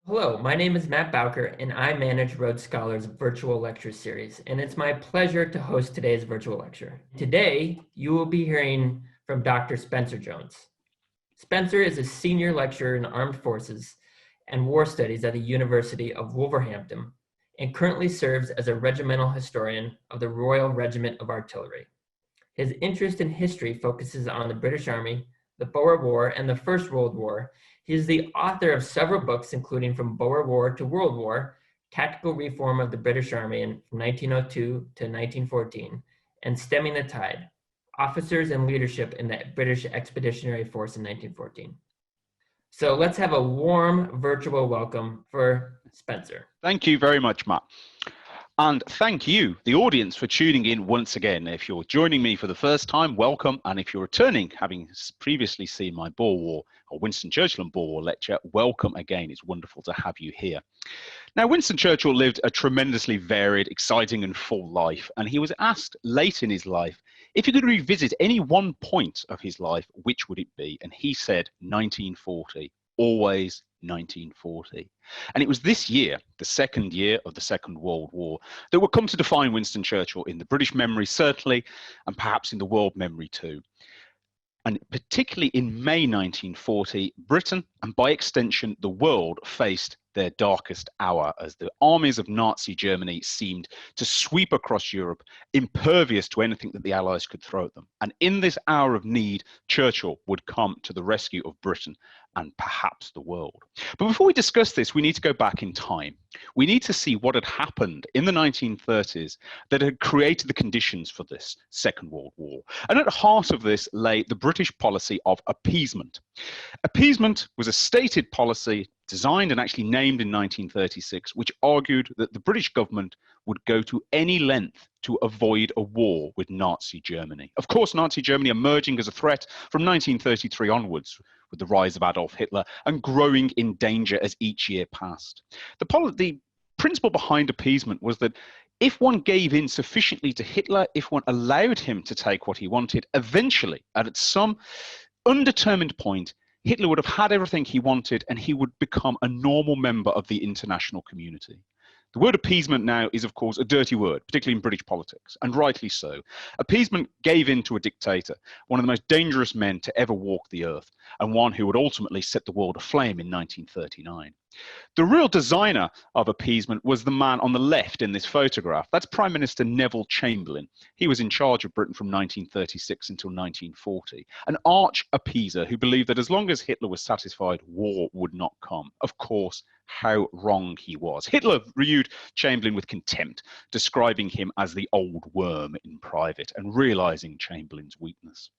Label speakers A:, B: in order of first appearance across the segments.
A: Hello, my name is Matt Bowker, and I manage Rhodes Scholars' virtual lecture series, and it's my pleasure to host today's virtual lecture. Today, you will be hearing from Dr. Spencer Jones. Spencer is a senior lecturer in armed forces and war studies at the University of Wolverhampton and currently serves as a regimental historian of the Royal Regiment of Artillery. His interest in history focuses on the British Army, the Boer War, and the First World War. He is the author of several books, including From Boer War to World War, Tactical Reform of the British Army from 1902 to 1914, and Stemming the Tide, Officers and Leadership in the British Expeditionary Force in 1914. So let's have a warm virtual welcome for Spencer.
B: Thank you very much, Matt. And thank you, the audience, for tuning in once again. If you're joining me for the first time, welcome. And if you're returning, having previously seen my Boer War or Winston Churchill and Boer War lecture, welcome again. It's wonderful to have you here. Now, Winston Churchill lived a tremendously varied, exciting and full life. And he was asked late in his life, if he could revisit any one point of his life, which would it be? And he said 1940, always 1940. And it was this year, the second year of the Second World War, that would come to define Winston Churchill in the British memory, certainly, and perhaps in the world memory too. And particularly in May 1940, Britain, and by extension the world, faced their darkest hour as the armies of Nazi Germany seemed to sweep across Europe, impervious to anything that the Allies could throw at them. And in this hour of need, Churchill would come to the rescue of Britain and perhaps the world. But before we discuss this, we need to go back in time. We need to see what had happened in the 1930s that had created the conditions for this Second World War. And at the heart of this lay the British policy of appeasement. Appeasement was a stated policy designed and actually named in 1936, which argued that the British government would go to any length to avoid a war with Nazi Germany. Of course, Nazi Germany emerging as a threat from 1933 onwards, with the rise of Adolf Hitler and growing in danger as each year passed. The principle behind appeasement was that if one gave in sufficiently to Hitler, if one allowed him to take what he wanted, eventually, at some undetermined point, Hitler would have had everything he wanted and he would become a normal member of the international community. The word appeasement now is, of course, a dirty word, particularly in British politics, and rightly so. Appeasement gave in to a dictator, one of the most dangerous men to ever walk the earth, and one who would ultimately set the world aflame in 1939. The real designer of appeasement was the man on the left in this photograph. That's Prime Minister Neville Chamberlain. He was in charge of Britain from 1936 until 1940. An arch appeaser who believed that as long as Hitler was satisfied, war would not come. Of course, how wrong he was. Hitler viewed Chamberlain with contempt, describing him as the old worm in private and realizing Chamberlain's weakness.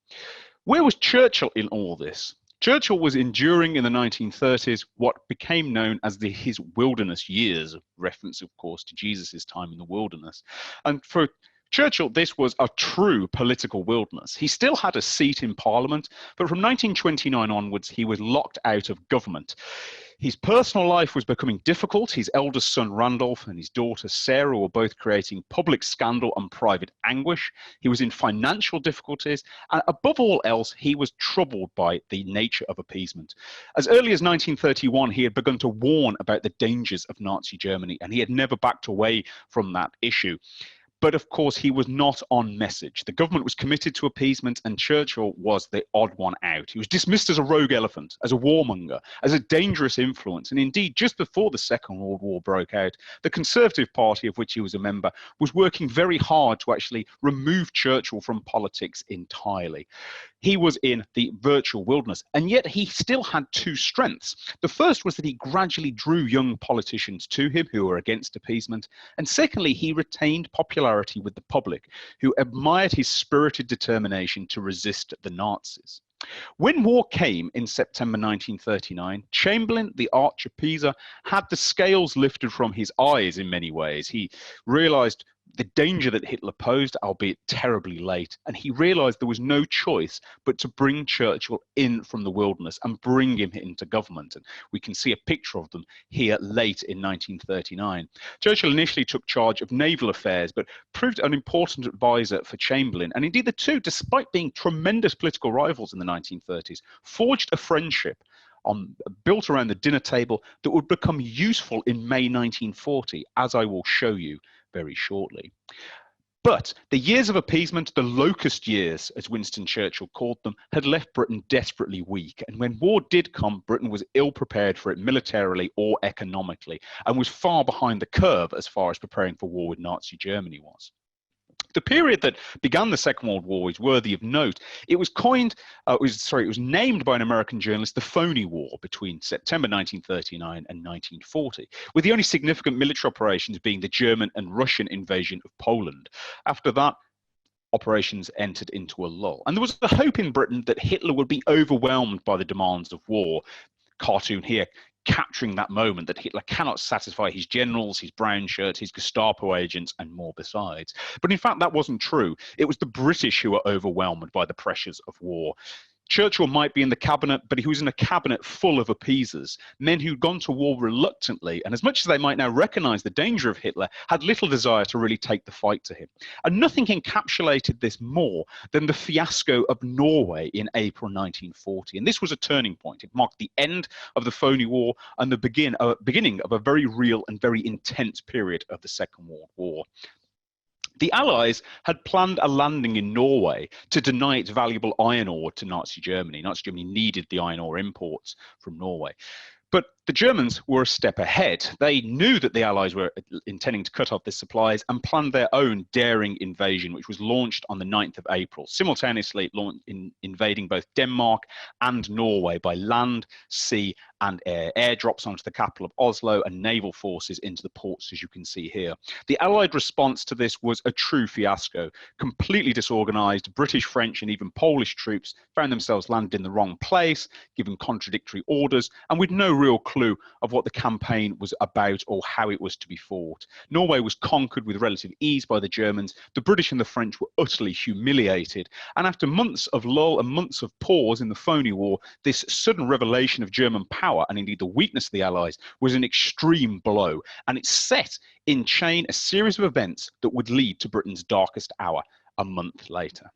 B: Where was Churchill in all this? Churchill was enduring in the 1930s what became known as his wilderness years, reference, of course, to Jesus' time in the wilderness. And for Churchill, this was a true political wilderness. He still had a seat in Parliament, but from 1929 onwards, he was locked out of government. His personal life was becoming difficult. His eldest son, Randolph, and his daughter, Sarah, were both creating public scandal and private anguish. He was in financial difficulties. And above all else, he was troubled by the nature of appeasement. As early as 1931, he had begun to warn about the dangers of Nazi Germany, and he had never backed away from that issue. But of course, he was not on message. The government was committed to appeasement, and Churchill was the odd one out. He was dismissed as a rogue elephant, as a warmonger, as a dangerous influence. And indeed, just before the Second World War broke out, the Conservative Party, of which he was a member, was working very hard to actually remove Churchill from politics entirely. He was in the virtual wilderness, and yet he still had two strengths. The first was that he gradually drew young politicians to him who were against appeasement. And secondly, he retained popularity with the public, who admired his spirited determination to resist the Nazis. When war came in September 1939, Chamberlain, the arch appeaser, had the scales lifted from his eyes in many ways. He realized the danger that Hitler posed, albeit terribly late, and he realized there was no choice but to bring Churchill in from the wilderness and bring him into government. And we can see a picture of them here late in 1939. Churchill initially took charge of naval affairs, but proved an important advisor for Chamberlain. And indeed, the two, despite being tremendous political rivals in the 1930s, forged a friendship built around the dinner table that would become useful in May 1940, as I will show you very shortly. But the years of appeasement, the locust years, as Winston Churchill called them, had left Britain desperately weak. And when war did come, Britain was ill prepared for it militarily or economically, and was far behind the curve as far as preparing for war with Nazi Germany was. The period that began the Second World War is worthy of note. It was named by an American journalist the Phoney War between September 1939 and 1940, with the only significant military operations being the German and Russian invasion of Poland. After that, operations entered into a lull. And there was the hope in Britain that Hitler would be overwhelmed by the demands of war. Cartoon here, capturing that moment that Hitler cannot satisfy his generals, his brown shirts, his Gestapo agents, and more besides. But in fact, that wasn't true. It was the British who were overwhelmed by the pressures of war. Churchill might be in the cabinet, but he was in a cabinet full of appeasers, men who'd gone to war reluctantly, and as much as they might now recognize the danger of Hitler, had little desire to really take the fight to him. And nothing encapsulated this more than the fiasco of Norway in April 1940. And this was a turning point. It marked the end of the Phoney War and the beginning of a very real and very intense period of the Second World War. The Allies had planned a landing in Norway to deny its valuable iron ore to Nazi Germany. Nazi Germany needed the iron ore imports from Norway. But the Germans were a step ahead. They knew that the Allies were intending to cut off their supplies and planned their own daring invasion, which was launched on the 9th of April, simultaneously invading both Denmark and Norway by land, sea, and air. Airdrops onto the capital of Oslo and naval forces into the ports, as you can see here. The Allied response to this was a true fiasco. Completely disorganized, British, French, and even Polish troops found themselves landed in the wrong place, given contradictory orders, and with no real clue of what the campaign was about or how it was to be fought. Norway was conquered with relative ease by the Germans. The British and the French were utterly humiliated. And after months of lull and months of pause in the Phoney War, this sudden revelation of German power and indeed the weakness of the Allies was an extreme blow. And it set in chain a series of events that would lead to Britain's darkest hour a month later.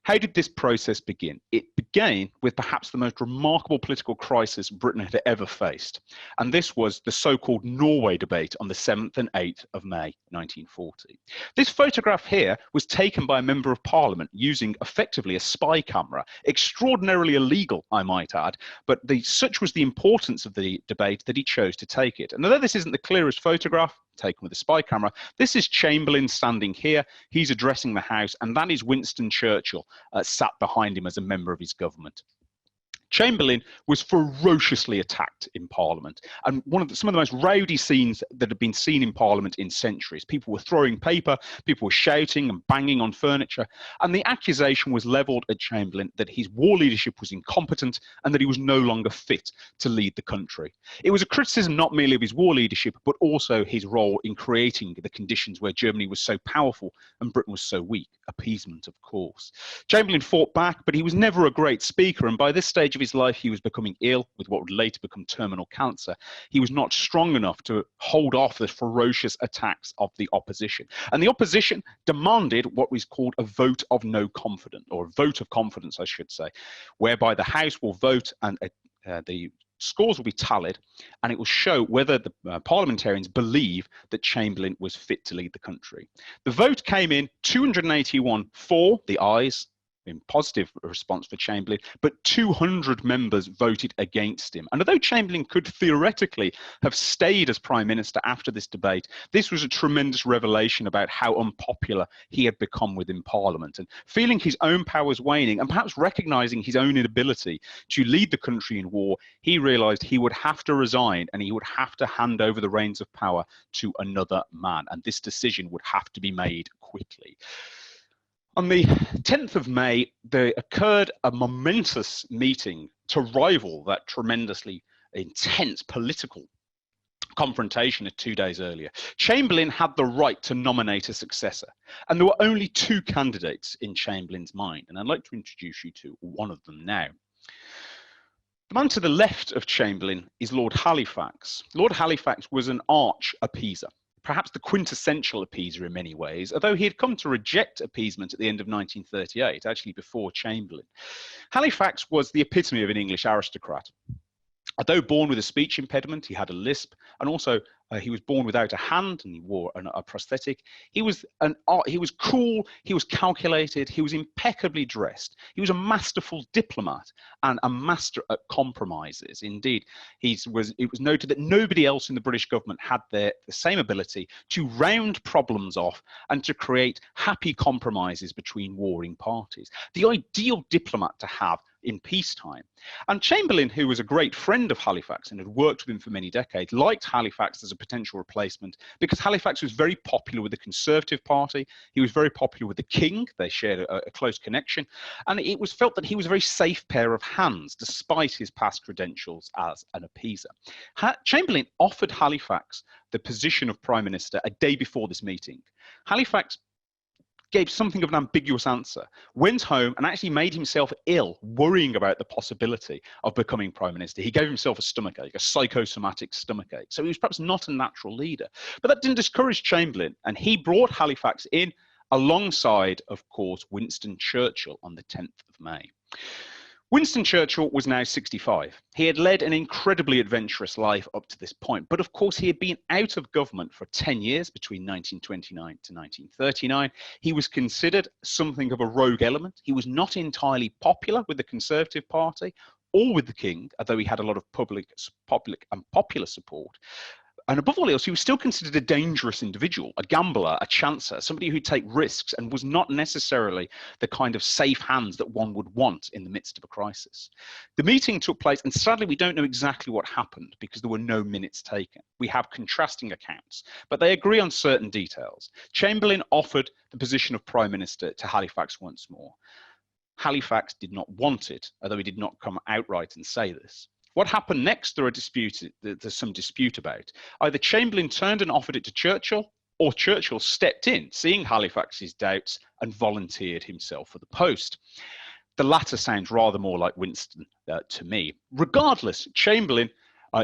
B: How did this process begin? It began with perhaps the most remarkable political crisis Britain had ever faced. And this was the so-called Norway debate on the 7th and 8th of May 1940. This photograph here was taken by a member of Parliament using effectively a spy camera, extraordinarily illegal, I might add, but such was the importance of the debate that he chose to take it. And although this isn't the clearest photograph, taken with a spy camera, this is Chamberlain standing here. He's addressing the House, and that is Winston Churchill sat behind him as a member of his government. Chamberlain was ferociously attacked in Parliament, and some of the most rowdy scenes that have been seen in Parliament in centuries. People were throwing paper, people were shouting and banging on furniture, and the accusation was levelled at Chamberlain that his war leadership was incompetent and that he was no longer fit to lead the country. It was a criticism not merely of his war leadership, but also his role in creating the conditions where Germany was so powerful and Britain was so weak. Appeasement, of course. Chamberlain fought back, but he was never a great speaker, and by this stage of his life, he was becoming ill with what would later become terminal cancer. He was not strong enough to hold off the ferocious attacks of the opposition. And the opposition demanded what was called a vote of no confidence, or a vote of confidence, I should say, whereby the House will vote and the scores will be tallied, and it will show whether the parliamentarians believe that Chamberlain was fit to lead the country. The vote came in 281 for the ayes, in positive response for Chamberlain, but 200 members voted against him. And although Chamberlain could theoretically have stayed as Prime Minister after this debate, this was a tremendous revelation about how unpopular he had become within Parliament. And feeling his own powers waning, and perhaps recognising his own inability to lead the country in war, he realised he would have to resign and he would have to hand over the reins of power to another man. And this decision would have to be made quickly. On the 10th of May, there occurred a momentous meeting to rival that tremendously intense political confrontation of 2 days earlier. Chamberlain had the right to nominate a successor, and there were only two candidates in Chamberlain's mind, and I'd like to introduce you to one of them now. The man to the left of Chamberlain is Lord Halifax. Lord Halifax was an arch appeaser, perhaps the quintessential appeaser in many ways, although he had come to reject appeasement at the end of 1938, actually before Chamberlain. Halifax was the epitome of an English aristocrat. Although born with a speech impediment, he had a lisp, and also he was born without a hand, and he wore a prosthetic. He was cool, he was calculated, he was impeccably dressed. He was a masterful diplomat and a master at compromises. Indeed, it was noted that nobody else in the British government had the same ability to round problems off and to create happy compromises between warring parties. The ideal diplomat to have in peacetime. And Chamberlain, who was a great friend of Halifax and had worked with him for many decades, liked Halifax as a potential replacement because Halifax was very popular with the Conservative Party. He was very popular with the King. They shared a close connection. And it was felt that he was a very safe pair of hands, despite his past credentials as an appeaser. Chamberlain offered Halifax the position of Prime Minister a day before this meeting. Halifax gave something of an ambiguous answer, went home and actually made himself ill, worrying about the possibility of becoming Prime Minister. He gave himself a stomachache, a psychosomatic stomachache. So he was perhaps not a natural leader. But that didn't discourage Chamberlain, and he brought Halifax in alongside, of course, Winston Churchill on the 10th of May. Winston Churchill was now 65. He had led an incredibly adventurous life up to this point, but of course he had been out of government for 10 years, between 1929 to 1939. He was considered something of a rogue element. He was not entirely popular with the Conservative Party or with the King, although he had a lot of public and popular support. And above all else, he was still considered a dangerous individual, a gambler, a chancer, somebody who'd take risks and was not necessarily the kind of safe hands that one would want in the midst of a crisis. The meeting took place, and sadly, we don't know exactly what happened because there were no minutes taken. We have contrasting accounts, but they agree on certain details. Chamberlain offered the position of Prime Minister to Halifax once more. Halifax did not want it, although he did not come outright and say this. What happened next, there's some dispute about. Either Chamberlain turned and offered it to Churchill, or Churchill stepped in, seeing Halifax's doubts, and volunteered himself for the post. The latter sounds rather more like Winston to me. Regardless, Chamberlain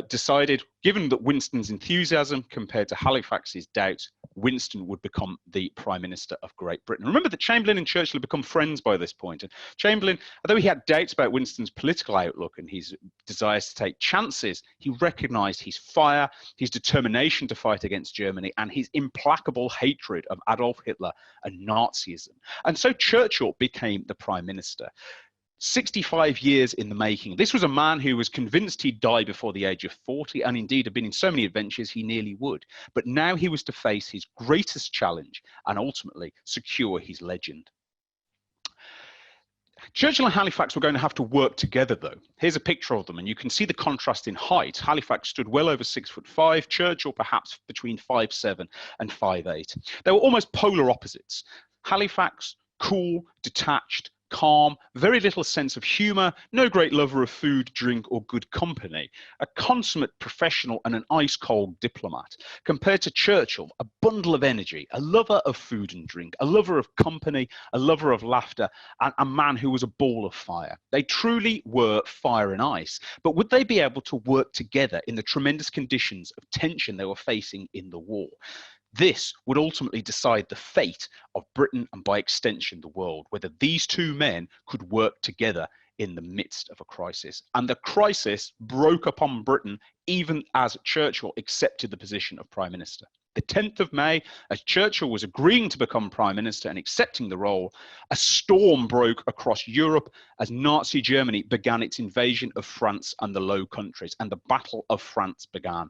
B: decided, given that Winston's enthusiasm compared to Halifax's doubts, Winston would become the Prime Minister of Great Britain. Remember that Chamberlain and Churchill had become friends by this point. And Chamberlain, although he had doubts about Winston's political outlook and his desires to take chances, he recognised his fire, his determination to fight against Germany, and his implacable hatred of Adolf Hitler and Nazism. And so Churchill became the Prime Minister. 65 years in the making. This was a man who was convinced he'd die before the age of 40, and indeed had been in so many adventures he nearly would. But now he was to face his greatest challenge and ultimately secure his legend. Churchill and Halifax were going to have to work together, though. Here's a picture of them, and you can see the contrast in height. Halifax stood well over 6'5", Churchill perhaps between 5'7" and 5'8". They were almost polar opposites. Halifax, cool, detached, calm, very little sense of humour, no great lover of food, drink or good company, a consummate professional and an ice-cold diplomat, compared to Churchill, a bundle of energy, a lover of food and drink, a lover of company, a lover of laughter, and a man who was a ball of fire. They truly were fire and ice, but would they be able to work together in the tremendous conditions of tension they were facing in the war? This would ultimately decide the fate of Britain and by extension the world, whether these two men could work together in the midst of a crisis. And the crisis broke upon Britain even as Churchill accepted the position of Prime Minister. The 10th of May, as Churchill was agreeing to become Prime Minister and accepting the role, a storm broke across Europe as Nazi Germany began its invasion of France and the Low Countries, and the Battle of France began.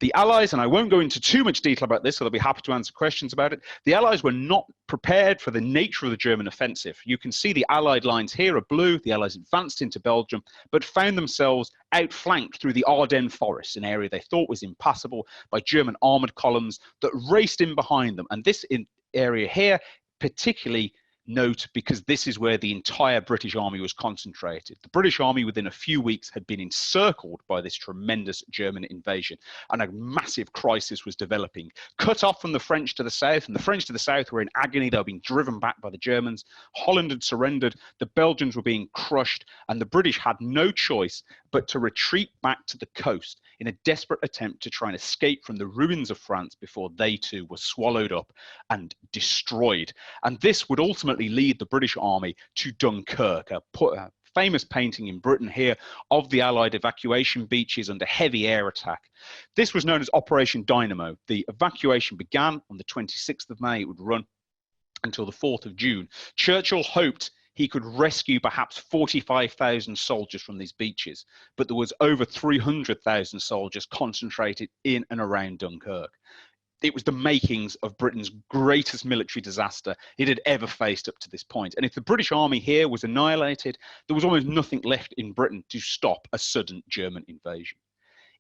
B: The Allies, and I won't go into too much detail about this, so they'll be happy to answer questions about it, the Allies were not prepared for the nature of the German offensive. You can see the Allied lines here are blue. The Allies advanced into Belgium, but found themselves outflanked through the Ardennes forest, an area they thought was impassable, by German armoured columns that raced in behind them. And this area here, particularly note, because this is where the entire British army was concentrated. The British army within a few weeks had been encircled by this tremendous German invasion, and a massive crisis was developing. Cut off from the French to the south, and the French to the south were in agony. They were being driven back by the Germans. Holland had surrendered. The Belgians were being crushed, and the British had no choice but to retreat back to the coast in a desperate attempt to try and escape from the ruins of France before they too were swallowed up and destroyed. And this would ultimately lead the British army to Dunkirk, a famous painting in Britain here of the Allied evacuation beaches under heavy air attack. This was known as Operation DYNAMO. The evacuation began on the 26th of May. It would run until the 4th of June. Churchill hoped he could rescue perhaps 45,000 soldiers from these beaches, but there was over 300,000 soldiers concentrated in and around Dunkirk. It was the makings of Britain's greatest military disaster it had ever faced up to this point. And if the British army here was annihilated, there was almost nothing left in Britain to stop a sudden German invasion.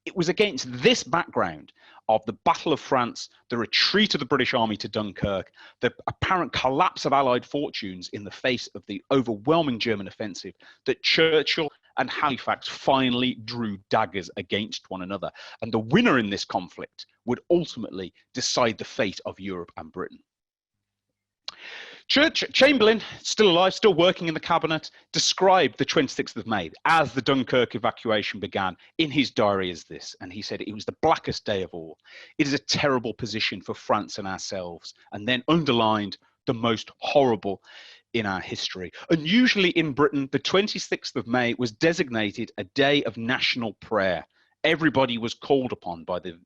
B: It was against this background of the Battle of France, the retreat of the British army to Dunkirk, the apparent collapse of Allied fortunes in the face of the overwhelming German offensive, that Churchill and Halifax finally drew daggers against one another. And the winner in this conflict would ultimately decide the fate of Europe and Britain. Chamberlain, still alive, still working in the cabinet, described the 26th of May as the Dunkirk evacuation began in his diary as this. And he said it was the blackest day of all. It is a terrible position for France and ourselves. And then underlined the most horrible in our history. Unusually in Britain, the 26th of May was designated a day of national prayer. Everybody was called upon by the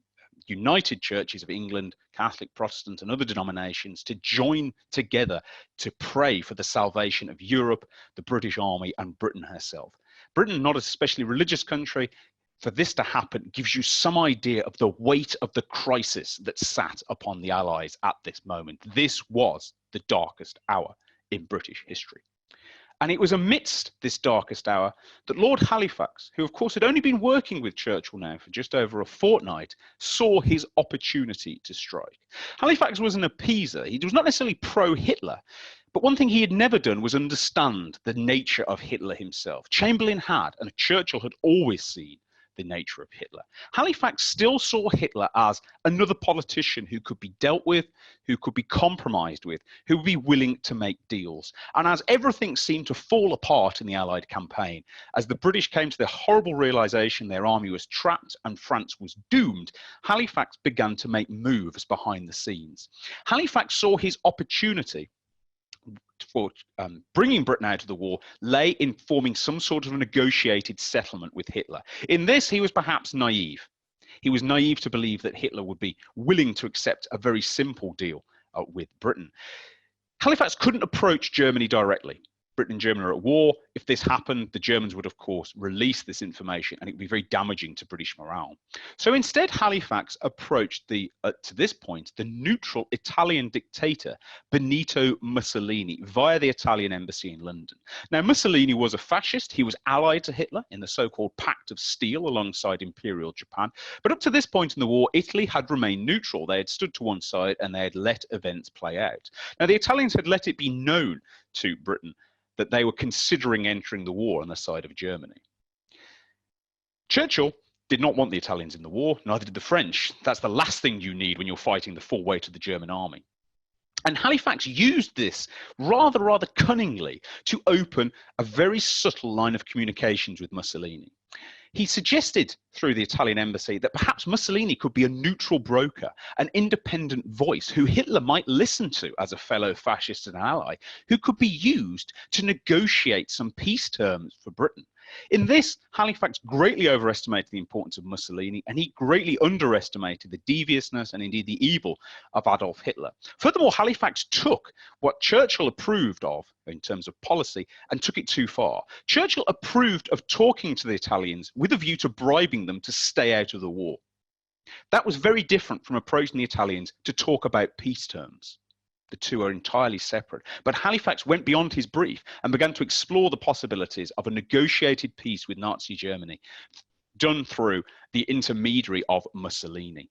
B: United Churches of England, Catholic, Protestant, and other denominations to join together to pray for the salvation of Europe, the British Army, and Britain herself. Britain, not a especially religious country, for this to happen gives you some idea of the weight of the crisis that sat upon the Allies at this moment. This was the darkest hour in British history. And it was amidst this darkest hour that Lord Halifax, who of course had only been working with Churchill now for just over a fortnight, saw his opportunity to strike. Halifax was an appeaser. He was not necessarily pro-Hitler, but one thing he had never done was understand the nature of Hitler himself. Chamberlain had, and Churchill had always seen the nature of Hitler. Halifax still saw Hitler as another politician who could be dealt with, who could be compromised with, who would be willing to make deals. And as everything seemed to fall apart in the Allied campaign, as the British came to the horrible realization their army was trapped and France was doomed, Halifax began to make moves behind the scenes. Halifax saw his opportunity for bringing Britain out of the war lay in forming some sort of a negotiated settlement with Hitler. In this, he was perhaps naive. He was naive to believe that Hitler would be willing to accept a very simple deal with Britain. Halifax couldn't approach Germany directly. Britain and Germany are at war. If this happened, the Germans would, of course, release this information, and it would be very damaging to British morale. So instead, Halifax approached to this point, the neutral Italian dictator, Benito Mussolini, via the Italian embassy in London. Now, Mussolini was a fascist. He was allied to Hitler in the so-called Pact of Steel alongside Imperial Japan. But up to this point in the war, Italy had remained neutral. They had stood to one side and they had let events play out. Now, the Italians had let it be known to Britain that they were considering entering the war on the side of Germany. Churchill did not want the Italians in the war, neither did the French. That's the last thing you need when you're fighting the full weight of the German army. And Halifax used this rather cunningly to open a very subtle line of communications with Mussolini. He suggested through the Italian embassy that perhaps Mussolini could be a neutral broker, an independent voice who Hitler might listen to as a fellow fascist and ally, who could be used to negotiate some peace terms for Britain. In this, Halifax greatly overestimated the importance of Mussolini, and he greatly underestimated the deviousness and indeed the evil of Adolf Hitler. Furthermore, Halifax took what Churchill approved of in terms of policy and took it too far. Churchill approved of talking to the Italians with a view to bribing them to stay out of the war. That was very different from approaching the Italians to talk about peace terms. The two are entirely separate. But Halifax went beyond his brief and began to explore the possibilities of a negotiated peace with Nazi Germany, done through the intermediary of Mussolini.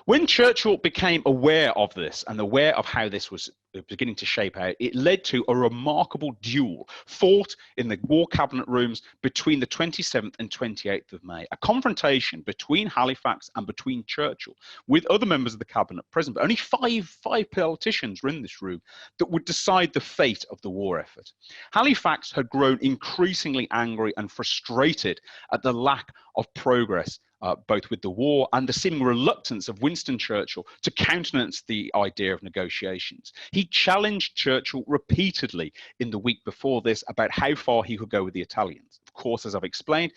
B: When Churchill became aware of this and aware of how this was beginning to shape out, it led to a remarkable duel fought in the war cabinet rooms between the 27th and 28th of May, a confrontation between Halifax and between Churchill with other members of the cabinet present, but only five politicians were in this room that would decide the fate of the war effort. Halifax had grown increasingly angry and frustrated at the lack of progress both with the war and the seeming reluctance of Winston Churchill to countenance the idea of negotiations. He He challenged Churchill repeatedly in the week before this about how far he could go with the Italians. Of course, as I've explained,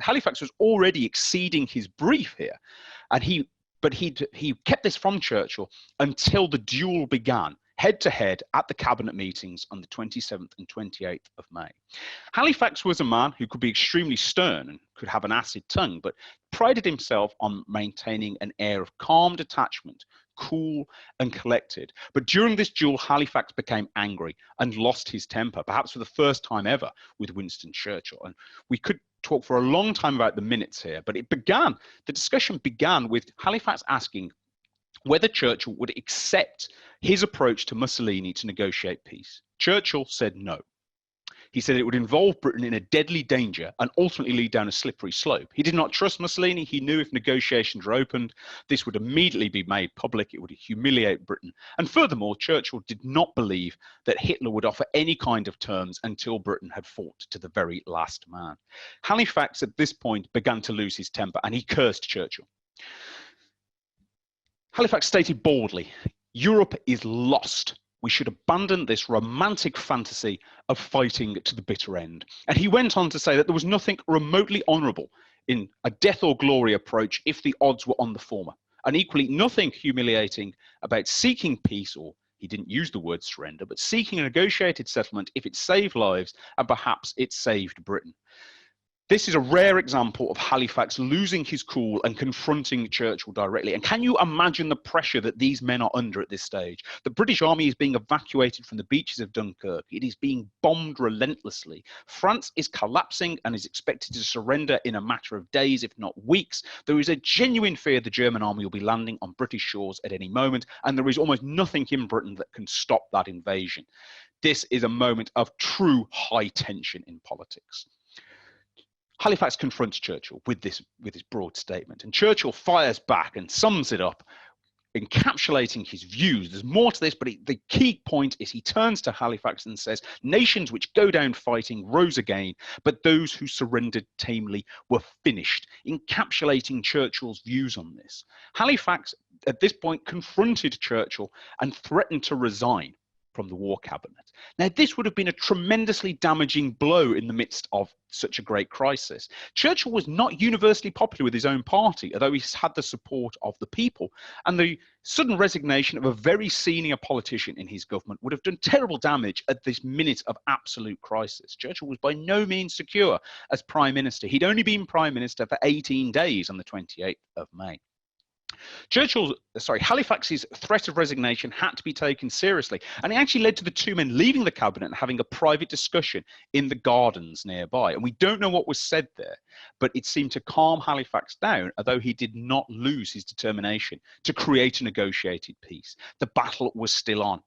B: Halifax was already exceeding his brief here, and he kept this from Churchill until the duel began, head-to-head at the cabinet meetings on the 27th and 28th of May. Halifax was a man who could be extremely stern and could have an acid tongue, but prided himself on maintaining an air of calm detachment, cool and collected. But during this duel, Halifax became angry and lost his temper, perhaps for the first time ever, with Winston Churchill. And we could talk for a long time about the minutes here, but the discussion began with Halifax asking whether Churchill would accept his approach to Mussolini to negotiate peace. Churchill said no. He said it would involve Britain in a deadly danger and ultimately lead down a slippery slope. He did not trust Mussolini. He knew if negotiations were opened, this would immediately be made public. It would humiliate Britain. And furthermore, Churchill did not believe that Hitler would offer any kind of terms until Britain had fought to the very last man. Halifax at this point began to lose his temper and he cursed Churchill. Halifax stated boldly, "Europe is lost. We should abandon this romantic fantasy of fighting to the bitter end." And he went on to say that there was nothing remotely honourable in a death or glory approach if the odds were on the former, and equally nothing humiliating about seeking peace, or he didn't use the word surrender, but seeking a negotiated settlement if it saved lives and perhaps it saved Britain. This is a rare example of Halifax losing his cool and confronting Churchill directly. And can you imagine the pressure that these men are under at this stage? The British army is being evacuated from the beaches of Dunkirk. It is being bombed relentlessly. France is collapsing and is expected to surrender in a matter of days, if not weeks. There is a genuine fear the German army will be landing on British shores at any moment, and there is almost nothing in Britain that can stop that invasion. This is a moment of true high tension in politics. Halifax confronts Churchill with his broad statement, and Churchill fires back and sums it up, encapsulating his views. There's more to this, but the key point is he turns to Halifax and says, "Nations which go down fighting rose again, but those who surrendered tamely were finished," encapsulating Churchill's views on this. Halifax, at this point, confronted Churchill and threatened to resign from the war cabinet. Now, this would have been a tremendously damaging blow in the midst of such a great crisis. Churchill was not universally popular with his own party, although he had the support of the people, and the sudden resignation of a very senior politician in his government would have done terrible damage at this minute of absolute crisis. Churchill was by no means secure as Prime Minister. He'd only been Prime Minister for 18 days on the 28th of May. Halifax's threat of resignation had to be taken seriously, and it actually led to the two men leaving the cabinet and having a private discussion in the gardens nearby. And we don't know what was said there, but it seemed to calm Halifax down, although he did not lose his determination to create a negotiated peace. The battle was still on.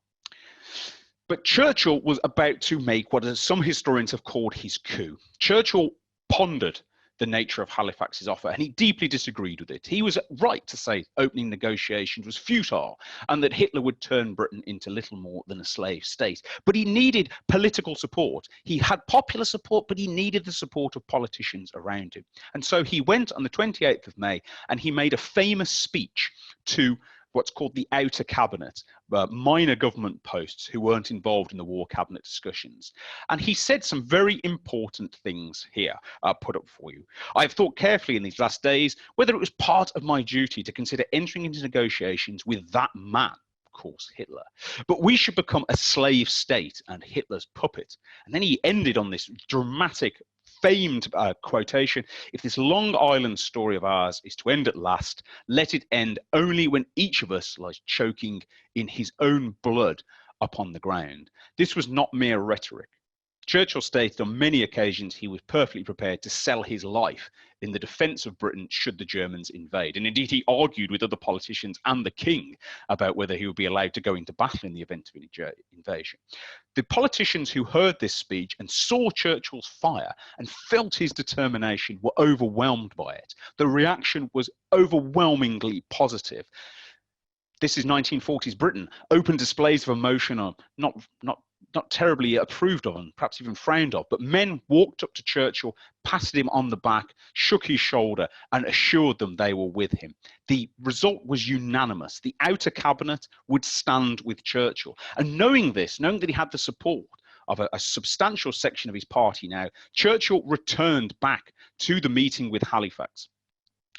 B: But Churchill was about to make what some historians have called his coup. Churchill pondered the nature of Halifax's offer, and he deeply disagreed with it. He was right to say opening negotiations was futile and that Hitler would turn Britain into little more than a slave state. But he needed political support. He had popular support, but he needed the support of politicians around him. And so he went on the 28th of May and he made a famous speech to what's called the outer cabinet, minor government posts who weren't involved in the war cabinet discussions. And he said some very important things here, put up for you. "I've thought carefully in these last days whether it was part of my duty to consider entering into negotiations with that man," of course, Hitler, "but we should become a slave state and Hitler's puppet." And then he ended on this dramatic, famed quotation: "If this Long Island story of ours is to end at last, let it end only when each of us lies choking in his own blood upon the ground." This was not mere rhetoric. Churchill stated on many occasions he was perfectly prepared to sell his life in the defence of Britain should the Germans invade. And indeed, he argued with other politicians and the king about whether he would be allowed to go into battle in the event of an invasion. The politicians who heard this speech and saw Churchill's fire and felt his determination were overwhelmed by it. The reaction was overwhelmingly positive. This is 1940s Britain. Open displays of emotion are not not terribly approved of and perhaps even frowned of, but men walked up to Churchill, patted him on the back, shook his shoulder, and assured them they were with him. The result was unanimous. The outer cabinet would stand with Churchill. And knowing this, knowing that he had the support of a substantial section of his party now, Churchill returned back to the meeting with Halifax,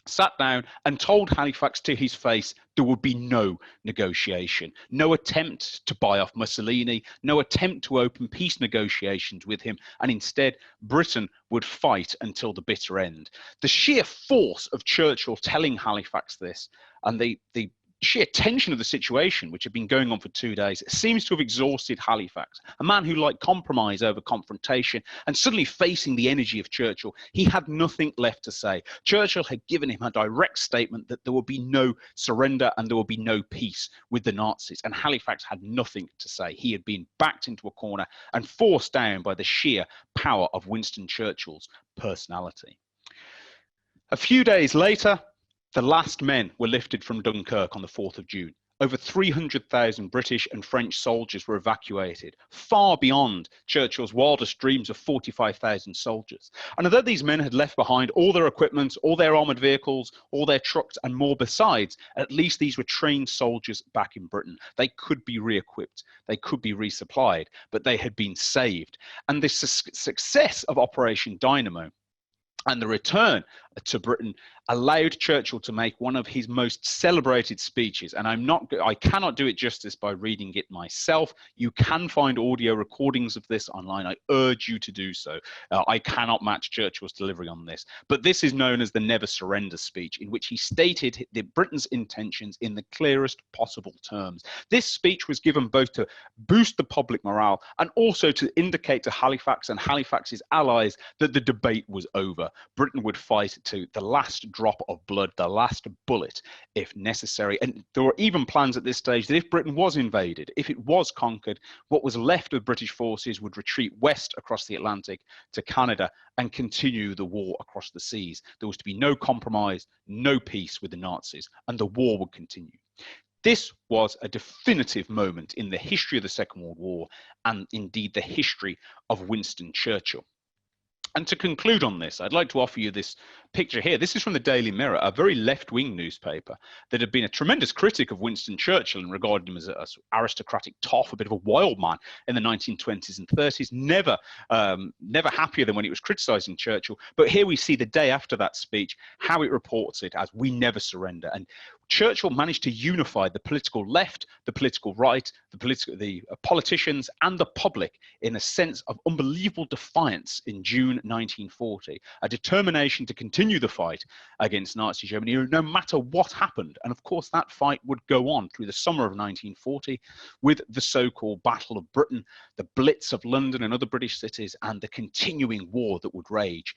B: sat down and told Halifax to his face there would be no negotiation, no attempt to buy off Mussolini, no attempt to open peace negotiations with him, and instead Britain would fight until the bitter end. The sheer force of Churchill telling Halifax this, and the sheer tension of the situation, which had been going on for 2 days, seems to have exhausted Halifax, a man who liked compromise over confrontation, and suddenly facing the energy of Churchill, he had nothing left to say. Churchill had given him a direct statement that there would be no surrender and there would be no peace with the Nazis, and Halifax had nothing to say. He had been backed into a corner and forced down by the sheer power of Winston Churchill's personality. A few days later, the last men were lifted from Dunkirk on the 4th of June. Over 300,000 British and French soldiers were evacuated, far beyond Churchill's wildest dreams of 45,000 soldiers. And although these men had left behind all their equipment, all their armoured vehicles, all their trucks and more besides, at least these were trained soldiers back in Britain. They could be re-equipped, they could be resupplied, but they had been saved. And the success of Operation DYNAMO and the return to Britain allowed Churchill to make one of his most celebrated speeches. And I cannot do it justice by reading it myself. You can find audio recordings of this online. I urge you to do so. I cannot match Churchill's delivery on this. But this is known as the Never Surrender speech, in which he stated Britain's intentions in the clearest possible terms. This speech was given both to boost the public morale and also to indicate to Halifax and Halifax's allies that the debate was over. Britain would fight to the last drop of blood, the last bullet, if necessary. And there were even plans at this stage that if Britain was invaded, if it was conquered, what was left of British forces would retreat west across the Atlantic to Canada and continue the war across the seas. There was to be no compromise, no peace with the Nazis, and the war would continue. This was a definitive moment in the history of the Second World War and indeed the history of Winston Churchill. And to conclude on this, I'd like to offer you this picture here. This is from the Daily Mirror, a very left-wing newspaper that had been a tremendous critic of Winston Churchill and regarded him as an aristocratic toff, a bit of a wild man in the 1920s and 30s, never happier than when it was criticising Churchill. But here we see the day after that speech, how it reports it as "we never surrender." And Churchill managed to unify the political left, the political right, the politicians and the public in a sense of unbelievable defiance in June 1940, a determination to continue the fight against Nazi Germany no matter what happened. And of course that fight would go on through the summer of 1940 with the so-called Battle of Britain, the Blitz of London and other British cities, and the continuing war that would rage.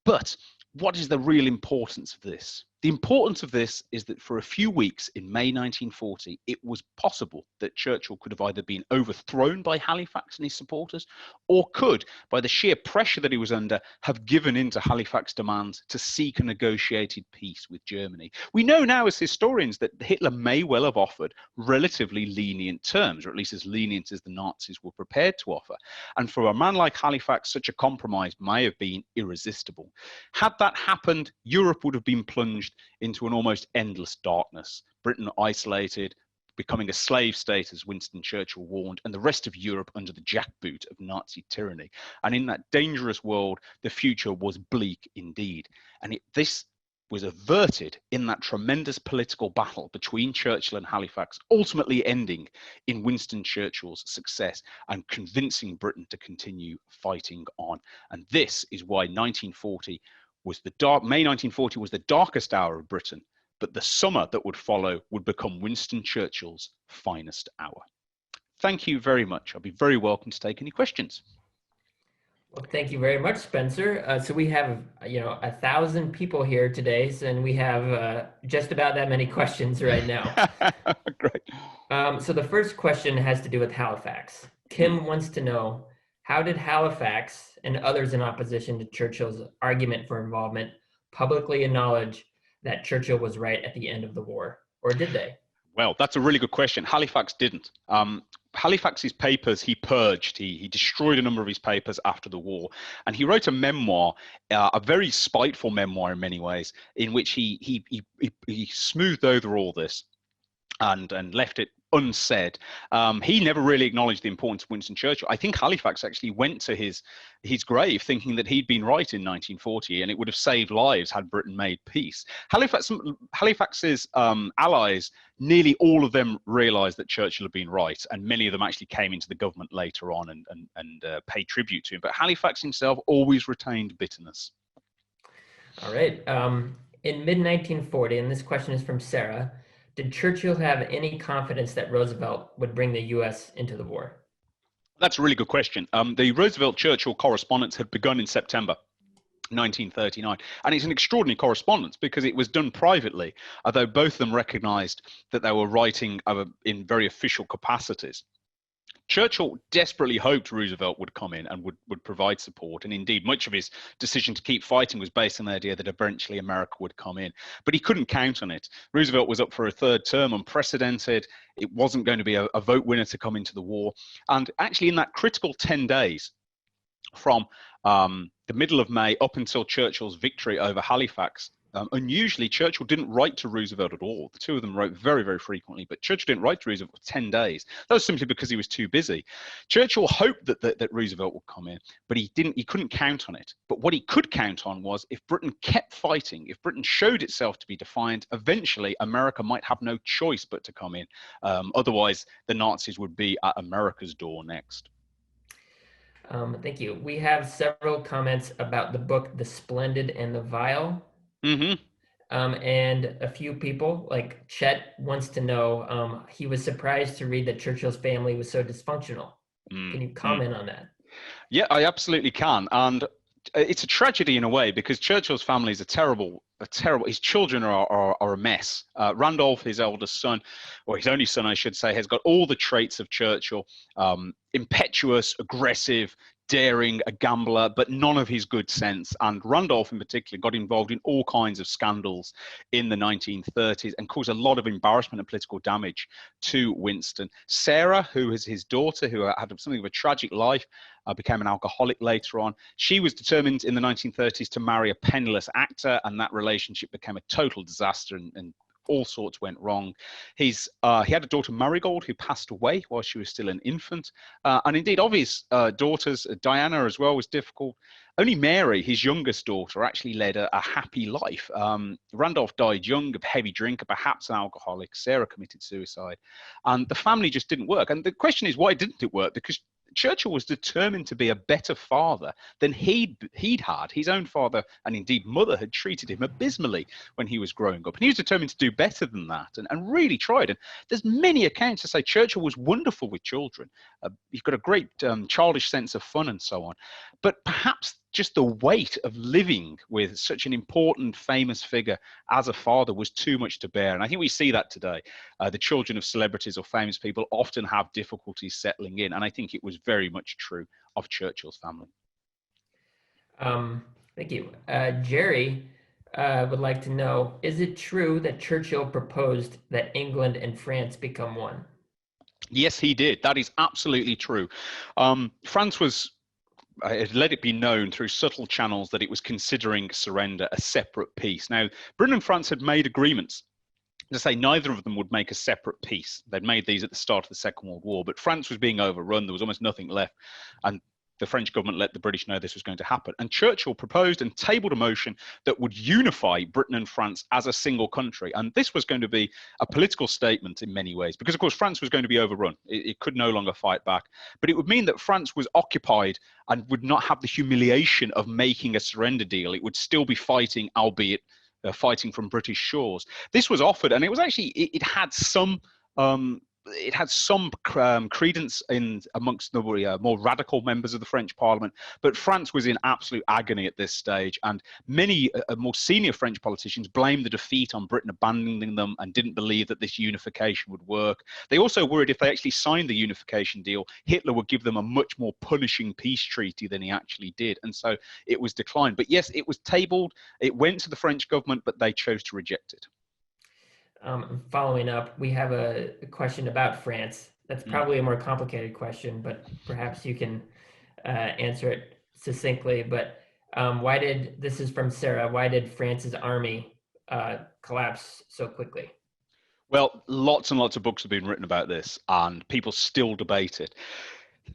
B: But what is the real importance of this? The importance of this is that for a few weeks in May 1940, it was possible that Churchill could have either been overthrown by Halifax and his supporters, or could, by the sheer pressure that he was under, have given in to Halifax's demands to seek a negotiated peace with Germany. We know now as historians that Hitler may well have offered relatively lenient terms, or at least as lenient as the Nazis were prepared to offer. And for a man like Halifax, such a compromise may have been irresistible. Had that happened, Europe would have been plunged into an almost endless darkness. Britain isolated, becoming a slave state, as Winston Churchill warned, and the rest of Europe under the jackboot of Nazi tyranny. And in that dangerous world, the future was bleak indeed. And this was averted in that tremendous political battle between Churchill and Halifax, ultimately ending in Winston Churchill's success and convincing Britain to continue fighting on. And this is why May 1940 was the darkest hour of Britain, but the summer that would follow would become Winston Churchill's finest hour. Thank you very much. I'll be very welcome to take any questions.
A: Well, thank you very much, Spencer. So we have, 1,000 people here today, and we have just about that many questions right now.
B: Great.
A: So the first question has to do with Halifax. Kim wants to know, how did Halifax and others in opposition to Churchill's argument for involvement publicly acknowledge that Churchill was right at the end of the war? Or did they?
B: Well, that's a really good question. Halifax didn't. Halifax's papers he purged. He destroyed a number of his papers after the war, and he wrote a memoir, a very spiteful memoir in many ways, in which he smoothed over all this and left it unsaid. He never really acknowledged the importance of Winston Churchill. I think Halifax actually went to his grave thinking that he'd been right in 1940 and it would have saved lives had Britain made peace. Halifax's allies, nearly all of them realized that Churchill had been right, and many of them actually came into the government later on and paid tribute to him. But Halifax himself always retained bitterness.
A: All right. In mid-1940, and this question is from Sarah, did Churchill have any confidence that Roosevelt would bring the U.S. into the war?
B: That's a really good question. The Roosevelt-Churchill correspondence had begun in September 1939, and it's an extraordinary correspondence because it was done privately, although both of them recognized that they were writing in very official capacities. Churchill desperately hoped Roosevelt would come in and would provide support. And indeed, much of his decision to keep fighting was based on the idea that eventually America would come in. But he couldn't count on it. Roosevelt was up for a third term, unprecedented. It wasn't going to be a vote winner to come into the war. And actually, in that critical 10 days from the middle of May up until Churchill's victory over Halifax, unusually, Churchill didn't write to Roosevelt at all. The two of them wrote very, very frequently, but Churchill didn't write to Roosevelt for 10 days. That was simply because he was too busy. Churchill hoped that Roosevelt would come in, but he couldn't count on it. But what he could count on was if Britain kept fighting, if Britain showed itself to be defiant, eventually America might have no choice but to come in. Otherwise, the Nazis would be at America's door next.
A: Thank you. We have several comments about the book, The Splendid and the Vile.
B: Mm-hmm.
A: And a few people, like Chet, wants to know, he was surprised to read that Churchill's family was so dysfunctional. Can you comment on that?
B: Yeah, I absolutely can. And it's a tragedy in a way because Churchill's family is a terrible, his children are a mess. Randolph, his eldest son, or his only son, I should say, has got all the traits of Churchill, impetuous, aggressive, daring, a gambler, but none of his good sense. And Randolph in particular got involved in all kinds of scandals in the 1930s and caused a lot of embarrassment and political damage to Winston. Sarah, who is his daughter, who had something of a tragic life, became an alcoholic later on. She was determined in the 1930s to marry a penniless actor, and that relationship became a total disaster and all sorts went wrong. He had a daughter, Marigold, who passed away while she was still an infant. And indeed, of his daughters, Diana as well was difficult. Only Mary, his youngest daughter, actually led a happy life. Randolph died young, of heavy drinker, perhaps an alcoholic. Sarah committed suicide. And the family just didn't work. And the question is, why didn't it work? Because Churchill was determined to be a better father than he'd had. His own father and indeed mother had treated him abysmally when he was growing up. And he was determined to do better than that and really tried. And there's many accounts that say Churchill was wonderful with children. He's got a great childish sense of fun and so on. But perhaps just the weight of living with such an important, famous figure as a father was too much to bear. And I think we see that today. The children of celebrities or famous people often have difficulties settling in. And I think it was very much true of Churchill's family.
A: Thank you. Jerry would like to know, is it true that Churchill proposed that England and France become one?
B: Yes, he did. That is absolutely true. France was... it let it be known through subtle channels that it was considering surrender, a separate peace. Now, Britain and France had made agreements to say neither of them would make a separate peace. They'd made these at the start of the Second World War, but France was being overrun. There was almost nothing left. And the French government let the British know this was going to happen. And Churchill proposed and tabled a motion that would unify Britain and France as a single country. And this was going to be a political statement in many ways, because of course France was going to be overrun. It could no longer fight back. But it would mean that France was occupied and would not have the humiliation of making a surrender deal. It would still be fighting, albeit fighting from British shores. This was offered, and it was actually, it had some credence amongst the more radical members of the French Parliament, but France was in absolute agony at this stage, and many more senior French politicians blamed the defeat on Britain abandoning them and didn't believe that this unification would work. They also worried if they actually signed the unification deal, Hitler would give them a much more punishing peace treaty than he actually did, and so it was declined. But yes, it was tabled, it went to the French government, but they chose to reject it.
A: Following up, we have a question about France. That's
B: Mm.
A: probably a more complicated question, but perhaps you can answer it succinctly. But this is from Sarah, why did France's army collapse so quickly?
B: Well, lots and lots of books have been written about this, and people still debate it.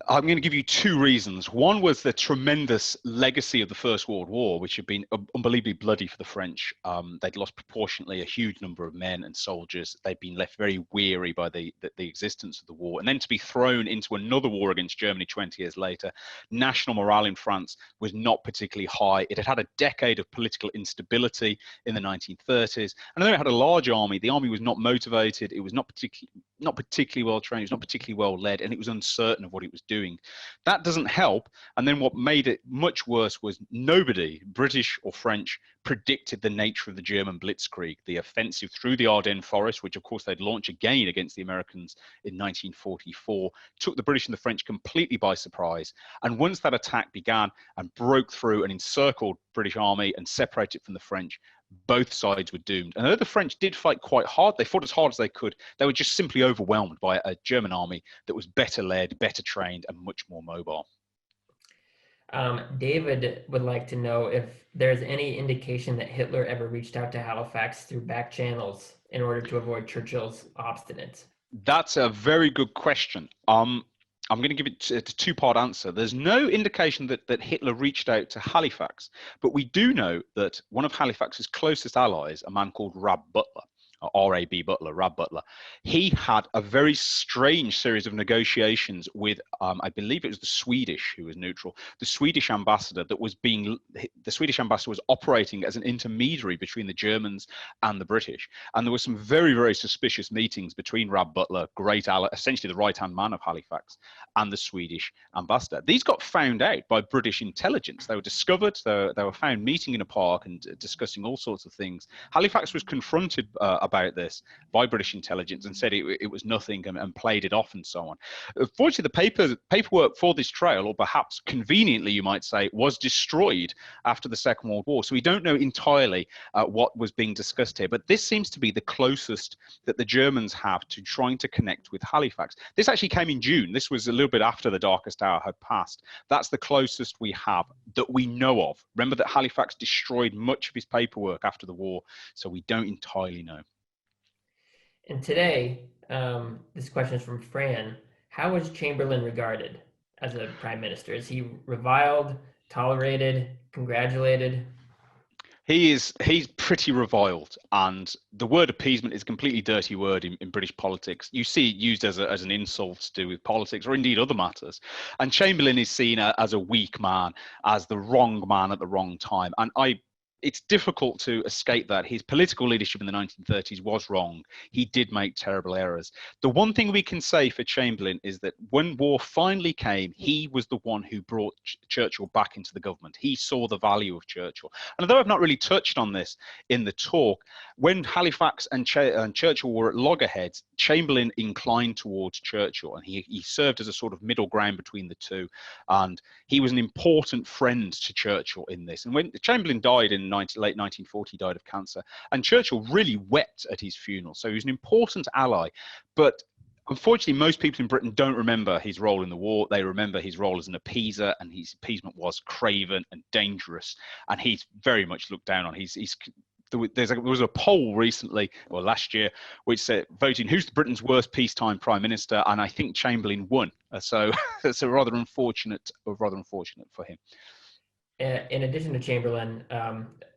B: I'm going to give you two reasons. One was the tremendous legacy of the First World War, which had been unbelievably bloody for the French. They'd lost proportionately a huge number of men and soldiers. They'd been left very weary by the existence of the war. And then to be thrown into another war against Germany 20 years later, national morale in France was not particularly high. It had had a decade of political instability in the 1930s. And though it had a large army, the army was not motivated. It was not particularly well trained. It was not particularly well led, and it was uncertain of what it was doing. That doesn't help. And then what made it much worse was nobody, British or French, predicted the nature of the German Blitzkrieg, the offensive through the Ardennes forest, which of course they'd launch again against the Americans in 1944, took the British and the French completely by surprise. And once that attack began and broke through and encircled British army and separated it from the French, both sides were doomed. And though the French did fight quite hard, they fought as hard as they could, they were just simply overwhelmed by a German army that was better led, better trained, and much more mobile.
A: David would like to know if there's any indication that Hitler ever reached out to Halifax through back channels in order to avoid Churchill's obstinance.
B: That's a very good question. I'm going to give it a two-part answer. There's no indication that Hitler reached out to Halifax, but we do know that one of Halifax's closest allies, a man called Rab Butler, R.A.B. Butler, Rab Butler, he had a very strange series of negotiations with, I believe it was the Swedish, who was neutral, the Swedish ambassador the Swedish ambassador was operating as an intermediary between the Germans and the British. And there were some very, very suspicious meetings between Rab Butler, great ally, essentially the right-hand man of Halifax, and the Swedish ambassador. These got found out by British intelligence. They were discovered, they were found meeting in a park and discussing all sorts of things. Halifax was confronted about this by British intelligence and said it was nothing and played it off and so on. Fortunately, the paperwork for this trail, or perhaps conveniently you might say, was destroyed after the Second World War. So we don't know entirely what was being discussed here, but this seems to be the closest that the Germans have to trying to connect with Halifax. This actually came in June. This was a little bit after the darkest hour had passed. That's the closest we have that we know of. Remember that Halifax destroyed much of his paperwork after the war, so we don't entirely know.
A: And today, this question is from Fran. How is Chamberlain regarded as a prime minister? Is he reviled, tolerated, congratulated?
B: He's pretty reviled, and the word appeasement is a completely dirty word in British politics. You see it used as an insult to do with politics or indeed other matters. And Chamberlain is seen as a weak man, as the wrong man at the wrong time. And it's difficult to escape that. His political leadership in the 1930s was wrong. He did make terrible errors. The one thing we can say for Chamberlain is that when war finally came, he was the one who brought Churchill back into the government. He saw the value of Churchill. And although I've not really touched on this in the talk, when Halifax and Churchill were at loggerheads, Chamberlain inclined towards Churchill, and he served as a sort of middle ground between the two. And he was an important friend to Churchill in this. And when Chamberlain died in late 1940, died of cancer, and Churchill really wept at his funeral. So he was an important ally, but unfortunately, most people in Britain don't remember his role in the war. They remember his role as an appeaser, and his appeasement was craven and dangerous, and he's very much looked down on. There was a poll recently, or last year, which said voting who's Britain's worst peacetime prime minister, and I think Chamberlain won. So it's a rather unfortunate for him.
A: In addition to Chamberlain,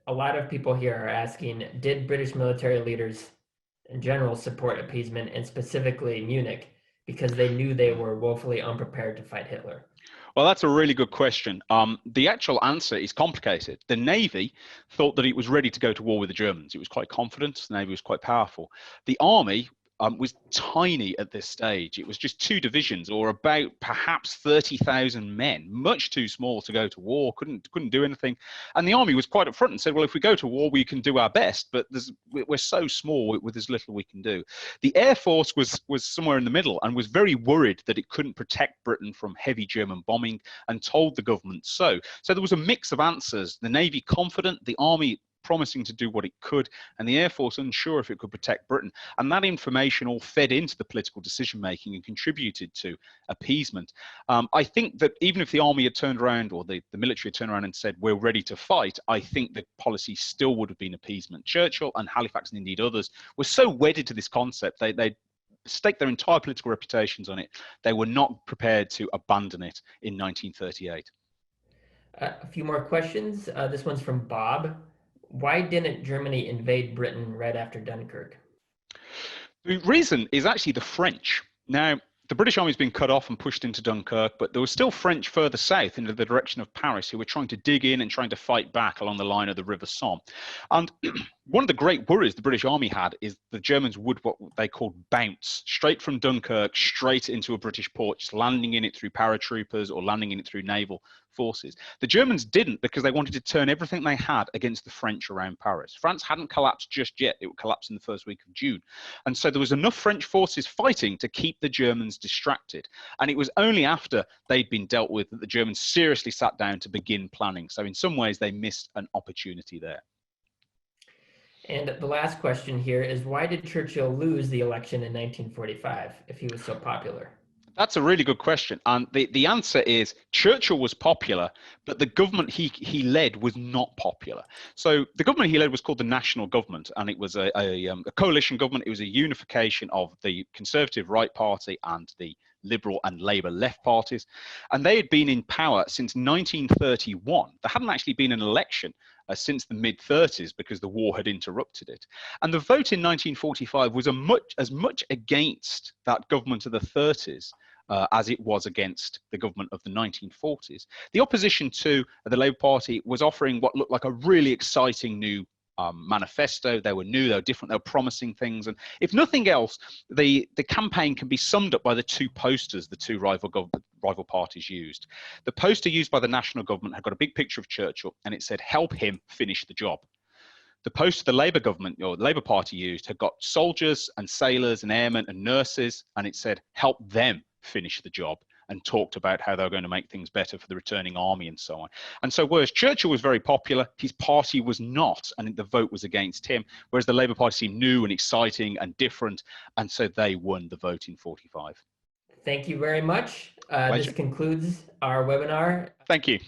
A: a lot of people here are asking, did British military leaders in general support appeasement, and specifically Munich, because they knew they were woefully unprepared to fight Hitler?
B: Well, that's a really good question. The actual answer is complicated. The Navy thought that it was ready to go to war with the Germans. It was quite confident. The Navy was quite powerful. The Army was tiny at this stage. It was just 2 divisions, or about perhaps 30,000 men, much too small to go to war, couldn't do anything. And the Army was quite upfront and said, well, if we go to war, we can do our best, but we're so small with as little we can do. The Air Force was somewhere in the middle and was very worried that it couldn't protect Britain from heavy German bombing, and told the government so. So there was a mix of answers. The Navy confident, the Army promising to do what it could, and the Air Force unsure if it could protect Britain. And that information all fed into the political decision-making and contributed to appeasement. I think that even if the army had turned around, or the military had turned around and said, we're ready to fight, I think the policy still would have been appeasement. Churchill and Halifax, and indeed others, were so wedded to this concept, they staked their entire political reputations on it. They were not prepared to abandon it in 1938.
A: A few more questions. This one's from Bob. Why didn't Germany invade Britain right after Dunkirk?
B: The reason is actually the French. Now, the British Army has been cut off and pushed into Dunkirk, but there was still French further south into the direction of Paris who were trying to dig in and trying to fight back along the line of the River Somme. And one of the great worries the British Army had is the Germans would what they called bounce straight from Dunkirk straight into a British port, just landing in it through paratroopers or landing in it through naval forces. The Germans didn't, because they wanted to turn everything they had against the French around Paris. France hadn't collapsed just yet. It would collapse in the first week of June. And so there was enough French forces fighting to keep the Germans distracted. And it was only after they'd been dealt with that the Germans seriously sat down to begin planning. So in some ways, they missed an opportunity there.
A: And the last question here is, why did Churchill lose the election in 1945 if he was so popular?
B: That's a really good question. And the answer is Churchill was popular, but the government he led was not popular. So the government he led was called the National Government, and it was a coalition government. It was a unification of the Conservative Right Party and the Liberal and Labour Left parties. And they had been in power since 1931. There hadn't actually been an election since the mid-30s because the war had interrupted it. And the vote in 1945 was as much against that government of the 30s as it was against the government of the 1940s. The opposition to the Labour Party was offering what looked like a really exciting new manifesto. They were new, they were different, they were promising things. And if nothing else, the campaign can be summed up by the two posters the two rival parties used. The poster used by the National Government had got a big picture of Churchill, and it said, help him finish the job. The poster the Labour government, or the Labour Party used, had got soldiers and sailors and airmen and nurses, and it said, help them finish the job, and talked about how they were going to make things better for the returning army and so on. And so whereas Churchill was very popular, his party was not, and the vote was against him, whereas the Labour Party seemed new and exciting and different, and so they won the vote in 45.
A: Thank you very much. This concludes our webinar.
B: Thank you.